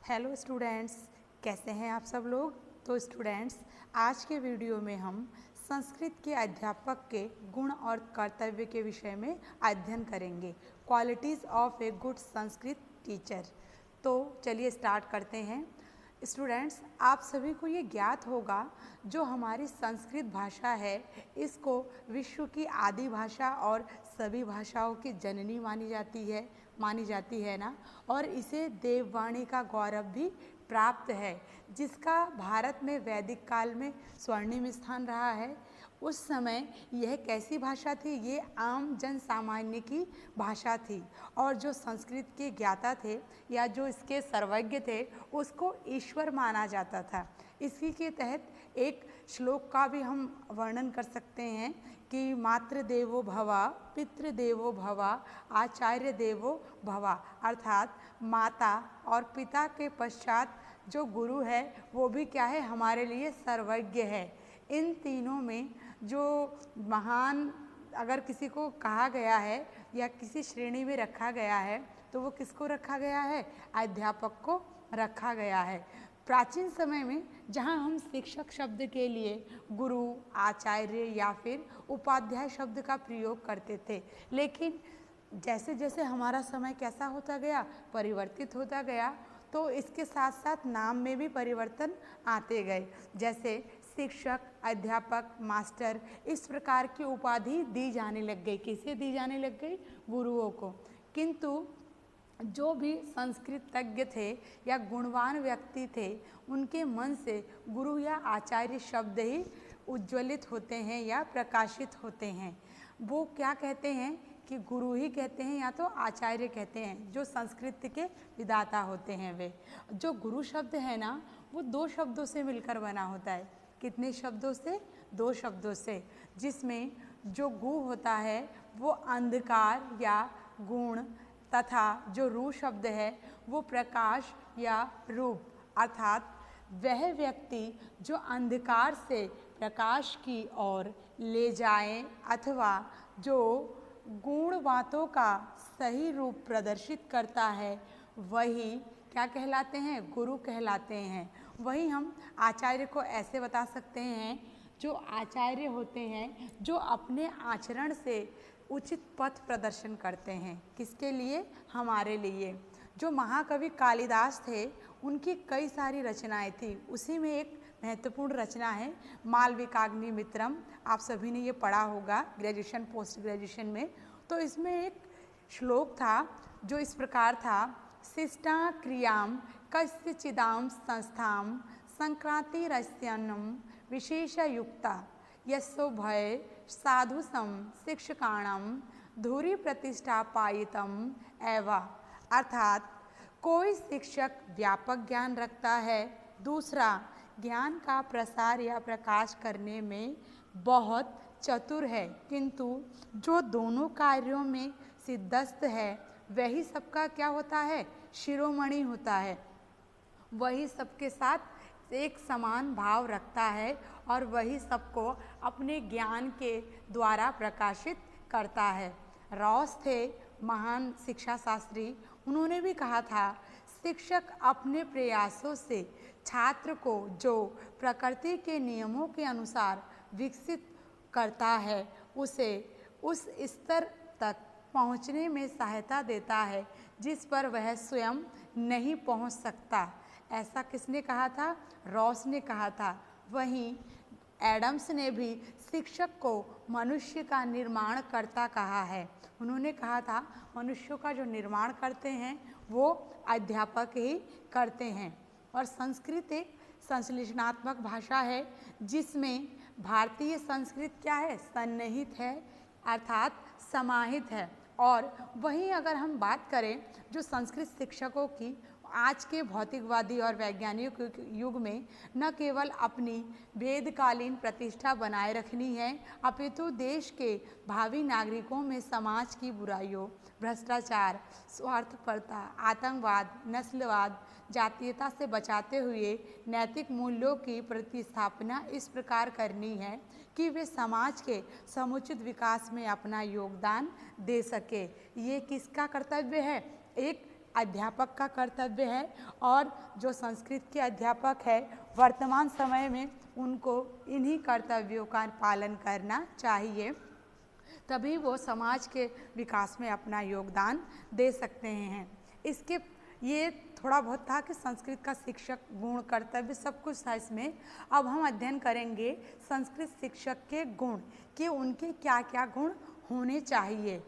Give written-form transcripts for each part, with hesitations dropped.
Hello students, कैसे हैं आप सब लोग। तो स्टूडेंट्स, आज के वीडियो में हम संस्कृत के अध्यापक के गुण और कर्तव्य के विषय में अध्ययन करेंगे। Qualities of a good Sanskrit teacher. तो चलिए स्टार्ट करते हैं। स्टूडेंट्स, आप सभी को ये ज्ञात होगा, जो हमारी संस्कृत भाषा है इसको विश्व की आदि भाषा और सभी भाषाओं की जननी मानी जाती है ना। और इसे देववाणी का गौरव भी प्राप्त है, जिसका भारत में वैदिक काल में स्वर्णिम स्थान रहा है। उस समय यह कैसी भाषा थी? ये आम जन सामान्य की भाषा थी। और जो संस्कृत के ज्ञाता थे या जो इसके सर्वज्ञ थे, उसको ईश्वर माना जाता था। इसी के तहत एक श्लोक का भी हम वर्णन कर सकते हैं कि मातृ देवो भवा, पितृ देवो भवा, आचार्य देवो भवा। अर्थात माता और पिता के पश्चात जो गुरु है वो भी क्या है? हमारे लिए सर्वज्ञ है। इन तीनों में जो महान अगर किसी को कहा गया है या किसी श्रेणी में रखा गया है, तो वो किसको रखा गया है? अध्यापक को रखा गया है। प्राचीन समय में जहाँ हम शिक्षक शब्द के लिए गुरु, आचार्य या फिर उपाध्याय शब्द का प्रयोग करते थे, लेकिन जैसे जैसे हमारा समय कैसा होता गया? परिवर्तित होता गया, तो इसके साथ साथ नाम में भी परिवर्तन आते गए। जैसे शिक्षक, अध्यापक, मास्टर, इस प्रकार की उपाधि दी जाने लग गई। किसे दी जाने लग गई? गुरुओं को। किंतु जो भी संस्कृतज्ञ थे या गुणवान व्यक्ति थे, उनके मन से गुरु या आचार्य शब्द ही उज्ज्वलित होते हैं या प्रकाशित होते हैं। वो क्या कहते हैं कि गुरु ही कहते हैं या तो आचार्य कहते हैं, जो संस्कृत के विधाता होते हैं। वे जो गुरु शब्द है ना, वो दो शब्दों से मिलकर बना होता है। कितने शब्दों से? दो शब्दों से, जिसमें जो गु होता है वो अंधकार या गुण, तथा जो रू शब्द है वो प्रकाश या रूप। अर्थात वह व्यक्ति जो अंधकार से प्रकाश की ओर ले जाए अथवा जो गुण बातों का सही रूप प्रदर्शित करता है, वही क्या कहलाते हैं? गुरु कहलाते हैं। वही हम आचार्य को ऐसे बता सकते हैं, जो आचार्य होते हैं जो अपने आचरण से उचित पथ प्रदर्शन करते हैं। किसके लिए? हमारे लिए। जो महाकवि कालिदास थे, उनकी कई सारी रचनाएं थी। उसी में एक महत्वपूर्ण रचना है मालविकाग्निमित्रम। आप सभी ने ये पढ़ा होगा ग्रेजुएशन, पोस्ट ग्रेजुएशन में। तो इसमें एक श्लोक था जो इस प्रकार था: शिष्टा क्रियाम कस्यचिदां संस्थां संक्रांतिरस्यन्नम विशेषयुक्ता यस्सो भय साधुसम शिक्षकाणाम धुरी प्रतिष्ठा पायितम एवं। अर्थात कोई शिक्षक व्यापक ज्ञान रखता है, दूसरा ज्ञान का प्रसार या प्रकाश करने में बहुत चतुर है, किंतु जो दोनों कार्यों में सिद्धस्त है, वही सबका क्या होता है? शिरोमणि होता है। वही सबके साथ एक समान भाव रखता है और वही सबको अपने ज्ञान के द्वारा प्रकाशित करता है। रॉस थे महान शिक्षा शास्त्री। उन्होंने भी कहा था, शिक्षक अपने प्रयासों से छात्र को जो प्रकृति के नियमों के अनुसार विकसित करता है, उसे उस स्तर तक पहुंचने में सहायता देता है जिस पर वह स्वयं नहीं पहुंच सकता। ऐसा किसने कहा था? रॉस ने कहा था। वहीं एडम्स ने भी शिक्षक को मनुष्य का निर्माण करता कहा है। उन्होंने कहा था, मनुष्यों का जो निर्माण करते हैं वो अध्यापक ही करते हैं। और संस्कृत एक संश्लेषणात्मक भाषा है, जिसमें भारतीय संस्कृत क्या है? सन्निहित है, अर्थात समाहित है। और वहीं अगर हम बात करें जो संस्कृत शिक्षकों की, आज के भौतिकवादी और वैज्ञानिक युग में न केवल अपनी वेदकालीन प्रतिष्ठा बनाए रखनी है, अपितु देश के भावी नागरिकों में समाज की बुराइयों, भ्रष्टाचार, स्वार्थपरता, आतंकवाद, नस्लवाद, जातीयता से बचाते हुए नैतिक मूल्यों की प्रतिस्थापना इस प्रकार करनी है कि वे समाज के समुचित विकास में अपना योगदान दे सके। ये किसका कर्तव्य है? एक अध्यापक का कर्तव्य है और जो संस्कृत के अध्यापक है वर्तमान समय में उनको इन्हीं कर्तव्यों का पालन करना चाहिए, तभी वो समाज के विकास में अपना योगदान दे सकते हैं। इसके ये थोड़ा बहुत था कि संस्कृत का शिक्षक गुण कर्तव्य सब कुछ था इसमें। अब हम अध्ययन करेंगे संस्कृत शिक्षक के गुण कि उनके क्या क्या गुण होने चाहिए।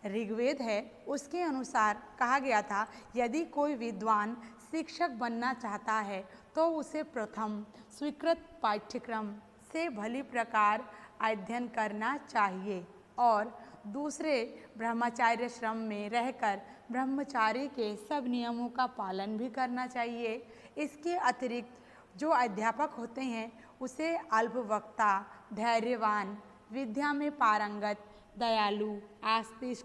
ऋग्वेद है उसके अनुसार कहा गया था यदि कोई विद्वान शिक्षक बनना चाहता है तो उसे प्रथम स्वीकृत पाठ्यक्रम से भली प्रकार अध्ययन करना चाहिए और दूसरे ब्रह्मचार्य श्रम में रहकर ब्रह्मचारी के सब नियमों का पालन भी करना चाहिए। इसके अतिरिक्त जो अध्यापक होते हैं उसे अल्पवक्ता, धैर्यवान, विद्या में पारंगत, दयालु, आस्तिक,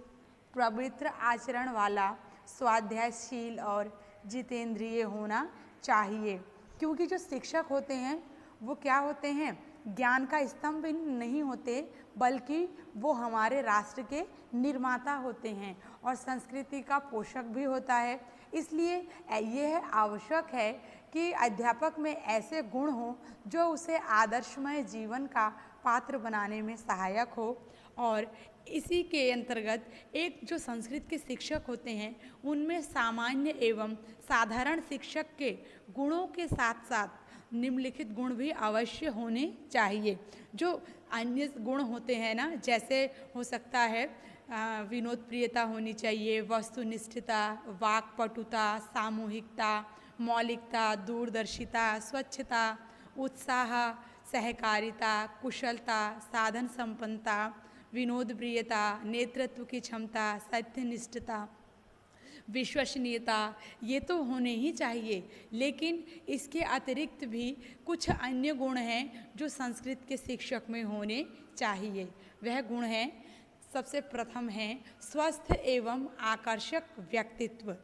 पवित्र आचरण वाला, स्वाध्यायशील और जितेंद्रिय होना चाहिए। क्योंकि जो शिक्षक होते हैं वो क्या होते हैं, ज्ञान का स्तंभ नहीं होते बल्कि वो हमारे राष्ट्र के निर्माता होते हैं और संस्कृति का पोषक भी होता है। इसलिए यह आवश्यक है कि अध्यापक में ऐसे गुण हों जो उसे आदर्शमय जीवन का पात्र बनाने में सहायक हो। और इसी के अंतर्गत एक जो संस्कृत के शिक्षक होते हैं उनमें सामान्य एवं साधारण शिक्षक के गुणों के साथ साथ निम्नलिखित गुण भी अवश्य होने चाहिए। जो अन्य गुण होते हैं ना, जैसे हो सकता है विनोद प्रियता होनी चाहिए, वस्तुनिष्ठता, वाक्पटुता, सामूहिकता, मौलिकता, दूरदर्शिता, स्वच्छता, उत्साह, सहकारिता, कुशलता, साधन संपन्नता, विनोद प्रियता, नेतृत्व की क्षमता, सत्यनिष्ठता, विश्वसनीयता, ये तो होने ही चाहिए। लेकिन इसके अतिरिक्त भी कुछ अन्य गुण हैं जो संस्कृत के शिक्षक में होने चाहिए। वह गुण हैं, सबसे प्रथम है स्वस्थ एवं आकर्षक व्यक्तित्व।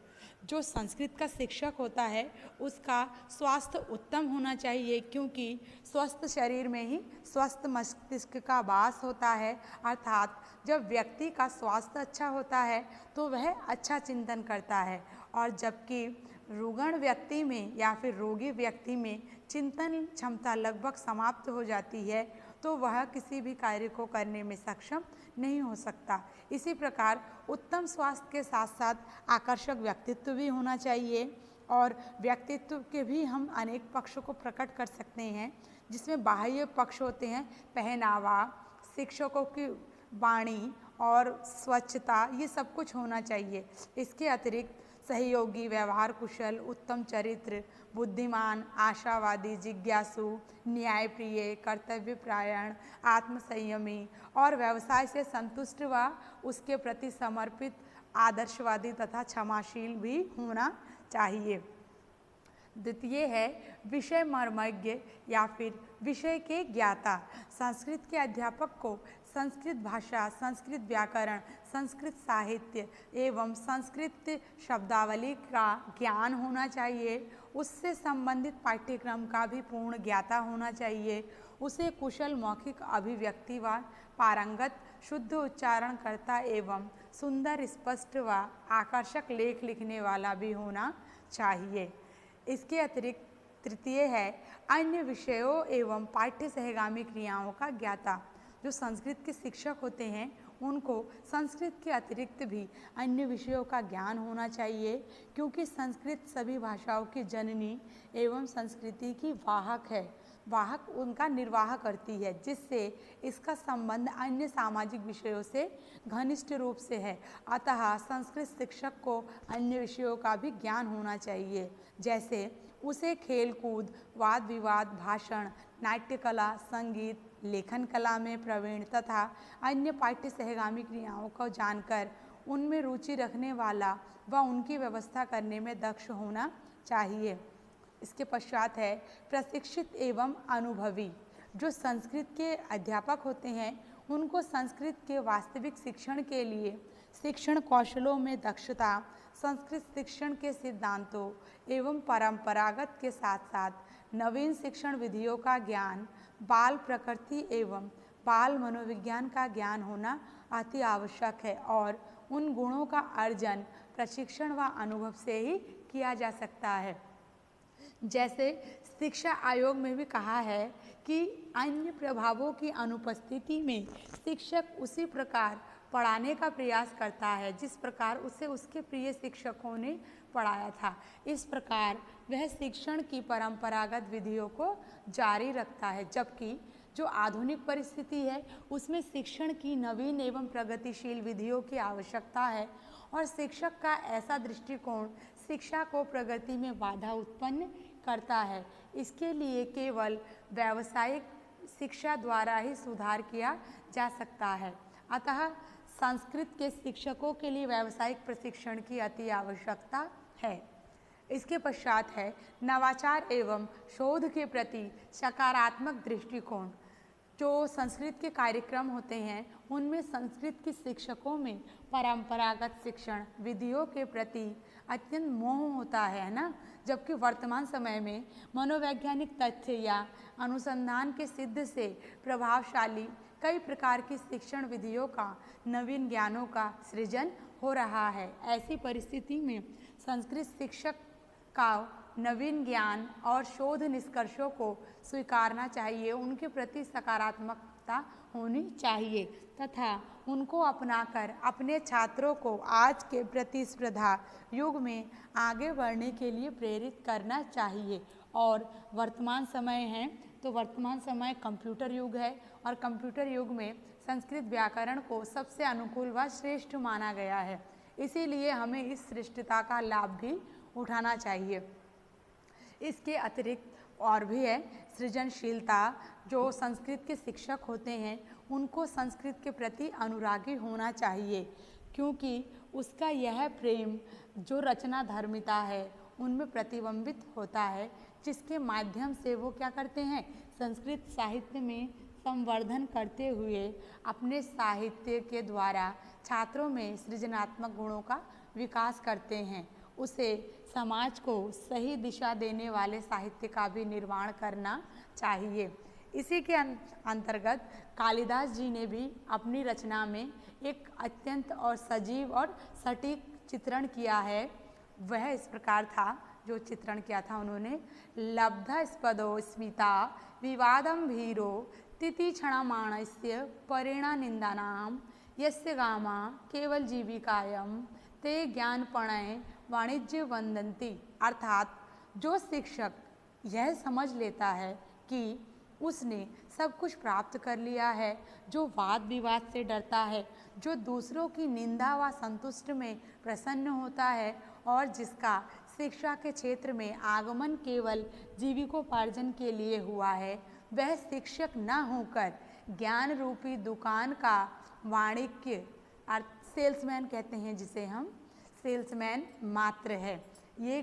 जो संस्कृत का शिक्षक होता है उसका स्वास्थ्य उत्तम होना चाहिए, क्योंकि स्वस्थ शरीर में ही स्वस्थ मस्तिष्क का वास होता है। अर्थात जब व्यक्ति का स्वास्थ्य अच्छा होता है तो वह अच्छा चिंतन करता है, और जबकि रुग्ण व्यक्ति में या फिर रोगी व्यक्ति में चिंतन क्षमता लगभग समाप्त हो जाती है तो वह किसी भी कार्य को करने में सक्षम नहीं हो सकता। इसी प्रकार उत्तम स्वास्थ्य के साथ साथ आकर्षक व्यक्तित्व भी होना चाहिए, और व्यक्तित्व के भी हम अनेक पक्षों को प्रकट कर सकते हैं, जिसमें बाह्य पक्ष होते हैं पहनावा, शिक्षकों की वाणी और स्वच्छता, ये सब कुछ होना चाहिए। इसके अतिरिक्त सहयोगी, व्यवहार कुशल, उत्तम चरित्र, बुद्धिमान, आशावादी, जिज्ञासु, न्यायप्रिय, कर्तव्यपरायण, आत्मसंयमी और व्यवसाय से संतुष्ट व उसके प्रति समर्पित, आदर्शवादी तथा क्षमाशील भी होना चाहिए। द्वितीय है विषय मर्मज्ञ या फिर विषय के ज्ञाता। संस्कृत के अध्यापक को संस्कृत भाषा, संस्कृत व्याकरण, संस्कृत साहित्य एवं संस्कृत शब्दावली का ज्ञान होना चाहिए। उससे संबंधित पाठ्यक्रम का भी पूर्ण ज्ञाता होना चाहिए। उसे कुशल मौखिक अभिव्यक्ति व पारंगत शुद्ध उच्चारणकर्ता एवं सुंदर, स्पष्ट व आकर्षक लेख लिखने वाला भी होना चाहिए। इसके अतिरिक्त तृतीय है अन्य विषयों एवं पाठ्य सहगामी क्रियाओं का ज्ञाता। जो संस्कृत के शिक्षक होते हैं उनको संस्कृत के अतिरिक्त भी अन्य विषयों का ज्ञान होना चाहिए, क्योंकि संस्कृत सभी भाषाओं की जननी एवं संस्कृति की वाहक है। वाहक उनका निर्वाह करती है, जिससे इसका संबंध अन्य सामाजिक विषयों से घनिष्ठ रूप से है। अतः संस्कृत शिक्षक को अन्य विषयों का भी ज्ञान होना चाहिए, जैसे उसे खेल कूद, वाद विवाद, भाषण, नाट्य कला, संगीत, लेखन कला में प्रवीण तथा अन्य पाठ्य सहगामी क्रियाओं को जानकर उनमें रुचि रखने वाला व उनकी व्यवस्था करने में दक्ष होना चाहिए। इसके पश्चात है प्रशिक्षित एवं अनुभवी। जो संस्कृत के अध्यापक होते हैं उनको संस्कृत के वास्तविक शिक्षण के लिए शिक्षण कौशलों में दक्षता, संस्कृत शिक्षण के सिद्धांतों एवं परंपरागत के साथ साथ नवीन शिक्षण विधियों का ज्ञान, बाल प्रकृति एवं बाल मनोविज्ञान का ज्ञान होना अति आवश्यक है, और उन गुणों का अर्जन प्रशिक्षण व अनुभव से ही किया जा सकता है। जैसे शिक्षा आयोग में भी कहा है कि अन्य प्रभावों की अनुपस्थिति में शिक्षक उसी प्रकार पढ़ाने का प्रयास करता है जिस प्रकार उसे उसके प्रिय शिक्षकों ने पढ़ाया था। इस प्रकार वह शिक्षण की परंपरागत विधियों को जारी रखता है, जबकि जो आधुनिक परिस्थिति है उसमें शिक्षण की नवीन एवं प्रगतिशील विधियों की आवश्यकता है और शिक्षक का ऐसा दृष्टिकोण शिक्षा को प्रगति में बाधा उत्पन्न करता है। इसके लिए केवल व्यावसायिक शिक्षा द्वारा ही सुधार किया जा सकता है। अतः संस्कृत के शिक्षकों के लिए व्यावसायिक प्रशिक्षण की अति आवश्यकता है। इसके पश्चात है नवाचार एवं शोध के प्रति सकारात्मक दृष्टिकोण। जो संस्कृत के कार्यक्रम होते हैं उनमें संस्कृत के शिक्षकों में परंपरागत शिक्षण विधियों के प्रति अत्यंत मोह होता है ना, जबकि वर्तमान समय में मनोवैज्ञानिक तथ्य या अनुसंधान के सिद्ध से प्रभावशाली कई प्रकार की शिक्षण विधियों का नवीन ज्ञानों का सृजन हो रहा है। ऐसी परिस्थिति में संस्कृत शिक्षक का नवीन ज्ञान और शोध निष्कर्षों को स्वीकारना चाहिए, उनके प्रति सकारात्मकता होनी चाहिए तथा उनको अपनाकर अपने छात्रों को आज के प्रतिस्पर्धा युग में आगे बढ़ने के लिए प्रेरित करना चाहिए। और वर्तमान समय है तो वर्तमान समय कंप्यूटर युग है और कंप्यूटर युग में संस्कृत व्याकरण को सबसे अनुकूल व श्रेष्ठ माना गया है, इसीलिए हमें इस श्रेष्ठता का लाभ भी उठाना चाहिए। इसके अतिरिक्त और भी है सृजनशीलता। जो संस्कृत के शिक्षक होते हैं उनको संस्कृत के प्रति अनुरागी होना चाहिए, क्योंकि उसका यह प्रेम जो रचना धर्मिता है उनमें प्रतिबिंबित होता है, जिसके माध्यम से वो क्या करते हैं, संस्कृत साहित्य में संवर्धन करते हुए अपने साहित्य के द्वारा छात्रों में सृजनात्मक गुणों का विकास करते हैं। उसे समाज को सही दिशा देने वाले साहित्य का भी निर्माण करना चाहिए। इसी के अंतर्गत कालिदास जी ने भी अपनी रचना में एक अत्यंत और सजीव और सटीक चित्रण किया है। वह इस प्रकार था, जो चित्रण किया था उन्होंने, लब्ध स्पदो स्मिता विवादम भीरो तितिक्षणमाणस्य परिणा निंदानाम यस्य गामा केवल जीविकायम ते ज्ञानपणय वाणिज्य वंदंती। अर्थात जो शिक्षक यह समझ लेता है कि उसने सब कुछ प्राप्त कर लिया है, जो वाद विवाद से डरता है, जो दूसरों की निंदा व संतुष्ट में प्रसन्न होता है और जिसका शिक्षा के क्षेत्र में आगमन केवल जीविकोपार्जन के लिए हुआ है, वह शिक्षक न होकर ज्ञान रूपी दुकान का वाणिज्य सेल्समैन कहते हैं, जिसे हम सेल्समैन मात्र है। ये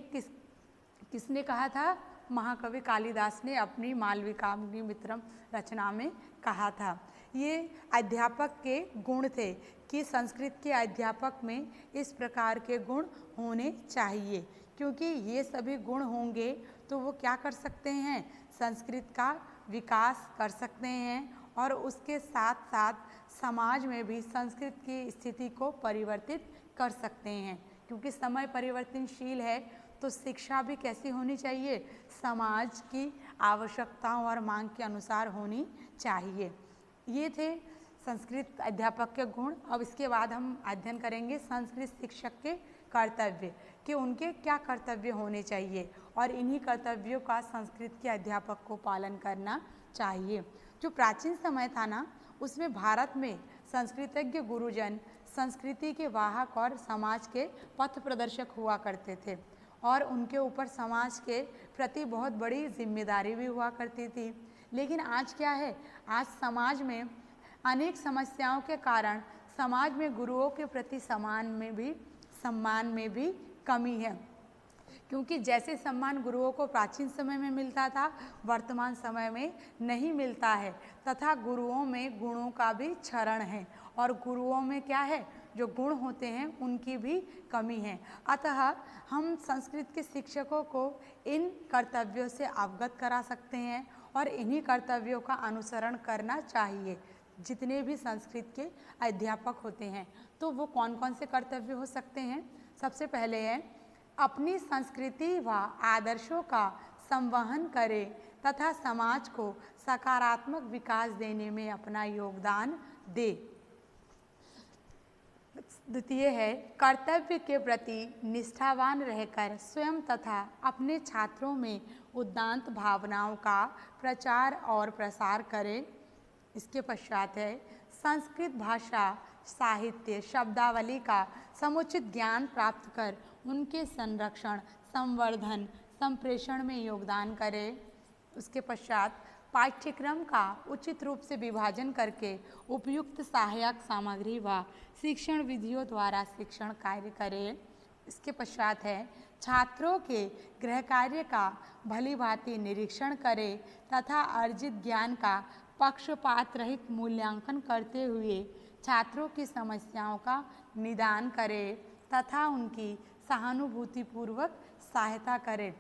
किसने कहा था? महाकवि कालिदास ने अपनी मालविकाग्नि मित्रम रचना में कहा था। ये अध्यापक के गुण थे कि संस्कृत के अध्यापक में इस प्रकार के गुण होने चाहिए, क्योंकि ये सभी गुण होंगे तो वो क्या कर सकते हैं, संस्कृत का विकास कर सकते हैं और उसके साथ साथ समाज में भी संस्कृत की स्थिति को परिवर्तित कर सकते हैं। क्योंकि समय परिवर्तनशील है तो शिक्षा भी कैसी होनी चाहिए, समाज की आवश्यकताओं और मांग के अनुसार होनी चाहिए। ये थे संस्कृत अध्यापक के गुण। अब इसके बाद हम अध्ययन करेंगे संस्कृत शिक्षक के कर्तव्य, कि उनके क्या कर्तव्य होने चाहिए और इन्हीं कर्तव्यों का संस्कृत के अध्यापक को पालन करना चाहिए। जो प्राचीन समय था ना, उसमें भारत में संस्कृतज्ञ गुरुजन संस्कृति के वाहक और समाज के पथ प्रदर्शक हुआ करते थे और उनके ऊपर समाज के प्रति बहुत बड़ी जिम्मेदारी भी हुआ करती थी। लेकिन आज क्या है, आज समाज में अनेक समस्याओं के कारण समाज में गुरुओं के प्रति सम्मान में भी कमी है, क्योंकि जैसे सम्मान गुरुओं को प्राचीन समय में मिलता था वर्तमान समय में नहीं मिलता है, तथा गुरुओं में गुणों का भी क्षरण है और गुरुओं में क्या है, जो गुण होते हैं उनकी भी कमी है। अतः हम संस्कृत के शिक्षकों को इन कर्तव्यों से अवगत करा सकते हैं और इन्हीं कर्तव्यों का अनुसरण करना चाहिए। जितने भी संस्कृत के अध्यापक होते हैं तो वो कौन कौन से कर्तव्य हो सकते हैं, सबसे पहले है अपनी संस्कृति व आदर्शों का संवहन करे तथा समाज को सकारात्मक विकास देने में अपना योगदान दे। द्वितीय है कर्तव्य के प्रति निष्ठावान रहकर स्वयं तथा अपने छात्रों में उदात्त भावनाओं का प्रचार और प्रसार करें। इसके पश्चात है संस्कृत भाषा साहित्य शब्दावली का समुचित ज्ञान प्राप्त कर उनके संरक्षण संवर्धन संप्रेषण में योगदान करें। उसके पश्चात पाठ्यक्रम का उचित रूप से विभाजन करके उपयुक्त सहायक सामग्री व शिक्षण विधियों द्वारा शिक्षण कार्य करें। इसके पश्चात है छात्रों के गृह कार्य का भली भांति निरीक्षण करें तथा अर्जित ज्ञान का पक्षपात रहित मूल्यांकन करते हुए छात्रों की समस्याओं का निदान करें तथा उनकी सहानुभूतिपूर्वक सहायता करें।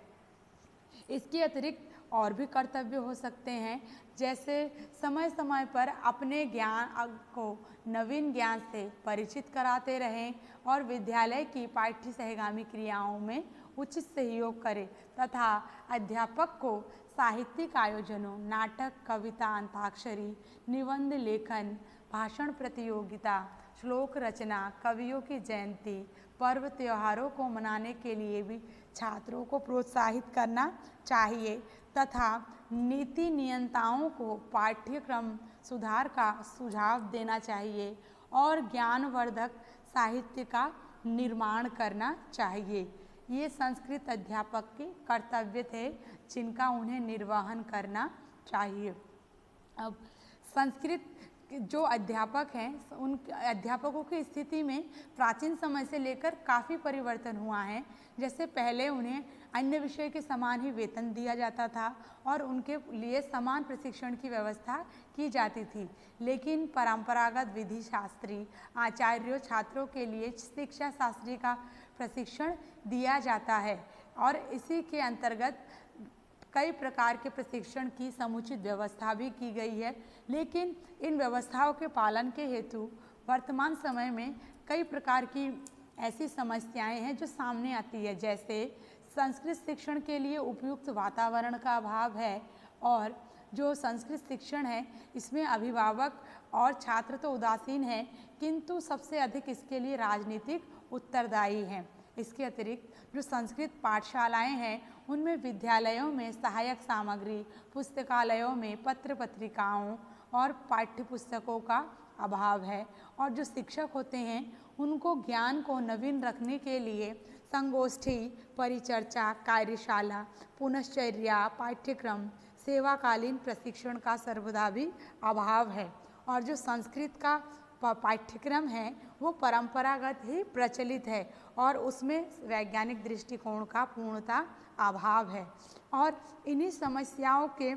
इसके अतिरिक्त और भी कर्तव्य हो सकते हैं, जैसे समय समय पर अपने ज्ञान को नवीन ज्ञान से परिचित कराते रहें और विद्यालय की पाठ्य सहगामी क्रियाओं में उचित सहयोग करें तथा अध्यापक को साहित्यिक आयोजनों नाटक कविता अंताक्षरी निबंध लेखन भाषण प्रतियोगिता श्लोक रचना कवियों की जयंती पर्व त्योहारों को मनाने के लिए भी छात्रों को प्रोत्साहित करना चाहिए तथा नीति नियंताओं को पाठ्यक्रम सुधार का सुझाव देना चाहिए और ज्ञानवर्धक साहित्य का निर्माण करना चाहिए। ये संस्कृत अध्यापक के कर्तव्य थे जिनका उन्हें निर्वहन करना चाहिए। अब संस्कृत जो अध्यापक हैं उन अध्यापकों की स्थिति में प्राचीन समय से लेकर काफ़ी परिवर्तन हुआ है। जैसे पहले उन्हें अन्य विषय के समान ही वेतन दिया जाता था और उनके लिए समान प्रशिक्षण की व्यवस्था की जाती थी, लेकिन परंपरागत विधि शास्त्री आचार्यों छात्रों के लिए शिक्षा शास्त्री का प्रशिक्षण दिया जाता है और इसी के अंतर्गत कई प्रकार के प्रशिक्षण की समुचित व्यवस्था भी की गई है। लेकिन इन व्यवस्थाओं के पालन के हेतु वर्तमान समय में कई प्रकार की ऐसी समस्याएं हैं जो सामने आती है, जैसे संस्कृत शिक्षण के लिए उपयुक्त वातावरण का अभाव है और जो संस्कृत शिक्षण है इसमें अभिभावक और छात्र तो उदासीन हैं, किंतु सबसे अधिक इसके लिए राजनीतिक उत्तरदायी हैं। इसके अतिरिक्त जो संस्कृत पाठशालाएं हैं उनमें विद्यालयों में सहायक सामग्री पुस्तकालयों में पत्र पत्रिकाओं और पाठ्य पुस्तकों का अभाव है और जो शिक्षक होते हैं उनको ज्ञान को नवीन रखने के लिए संगोष्ठी परिचर्चा कार्यशाला पुनश्चर्या पाठ्यक्रम सेवाकालीन प्रशिक्षण का सर्वदा भी अभाव है और जो संस्कृत का पाठ्यक्रम है वो परंपरागत ही प्रचलित है और उसमें वैज्ञानिक दृष्टिकोण का पूर्णतः अभाव है। और इन्हीं समस्याओं के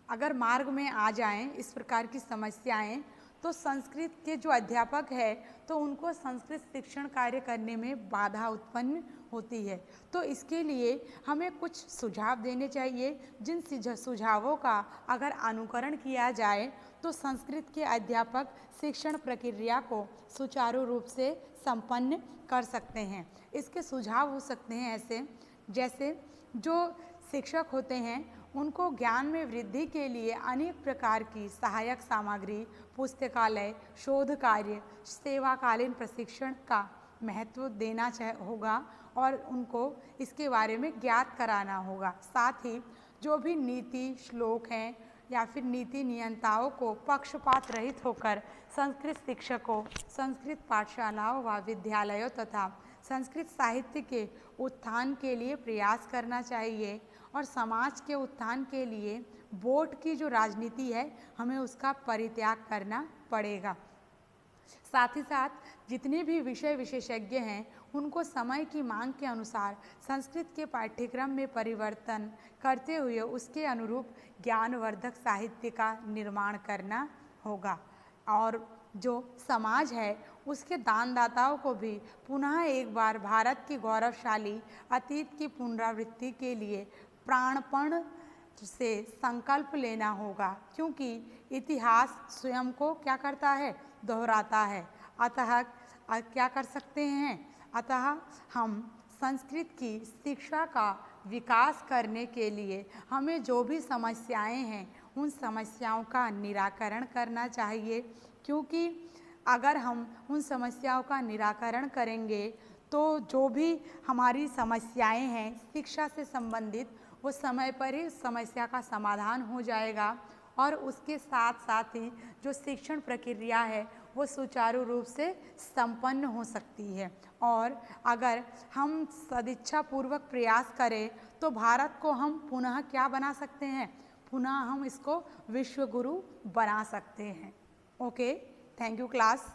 अगर मार्ग में आ जाएं इस प्रकार की समस्याएं तो संस्कृत के जो अध्यापक है तो उनको संस्कृत शिक्षण कार्य करने में बाधा उत्पन्न होती है। तो इसके लिए हमें कुछ सुझाव देने चाहिए, जिन सुझावों का अगर अनुकरण किया जाए तो संस्कृत के अध्यापक शिक्षण प्रक्रिया को सुचारू रूप से संपन्न कर सकते हैं। इसके सुझाव हो सकते हैं ऐसे, जैसे जो शिक्षक होते हैं उनको ज्ञान में वृद्धि के लिए अनेक प्रकार की सहायक सामग्री पुस्तकालय शोध कार्य सेवाकालीन प्रशिक्षण का महत्व देना होगा और उनको इसके बारे में ज्ञात कराना होगा। साथ ही जो भी नीति श्लोक हैं या फिर नीति नियंताओं को पक्षपात रहित होकर संस्कृत शिक्षकों संस्कृत पाठशालाओं व विद्यालयों तथा संस्कृत साहित्य के उत्थान के लिए प्रयास करना चाहिए और समाज के उत्थान के लिए वोट की जो राजनीति है हमें उसका परित्याग करना पड़ेगा। साथ ही साथ जितने भी विषय विशेषज्ञ हैं उनको समय की मांग के अनुसार संस्कृत के पाठ्यक्रम में परिवर्तन करते हुए उसके अनुरूप ज्ञानवर्धक साहित्य का निर्माण करना होगा और जो समाज है उसके दानदाताओं को भी पुनः एक बार भारत की गौरवशाली अतीत की पुनरावृत्ति के लिए प्राणपण से संकल्प लेना होगा, क्योंकि इतिहास स्वयं को क्या करता है दोहराता है। अतः क्या कर सकते हैं अतः हम संस्कृत की शिक्षा का विकास करने के लिए हमें जो भी समस्याएं हैं उन समस्याओं का निराकरण करना चाहिए, क्योंकि अगर हम उन समस्याओं का निराकरण करेंगे तो जो भी हमारी समस्याएं हैं शिक्षा से संबंधित वो समय पर ही समस्या का समाधान हो जाएगा और उसके साथ साथ ही जो शिक्षण प्रक्रिया है वो सुचारू रूप से संपन्न हो सकती है। और अगर हम सदिच्छापूर्वक प्रयास करें तो भारत को हम पुनः क्या बना सकते हैं, पुनः हम इसको विश्व गुरु बना सकते हैं। Okay, thank you class.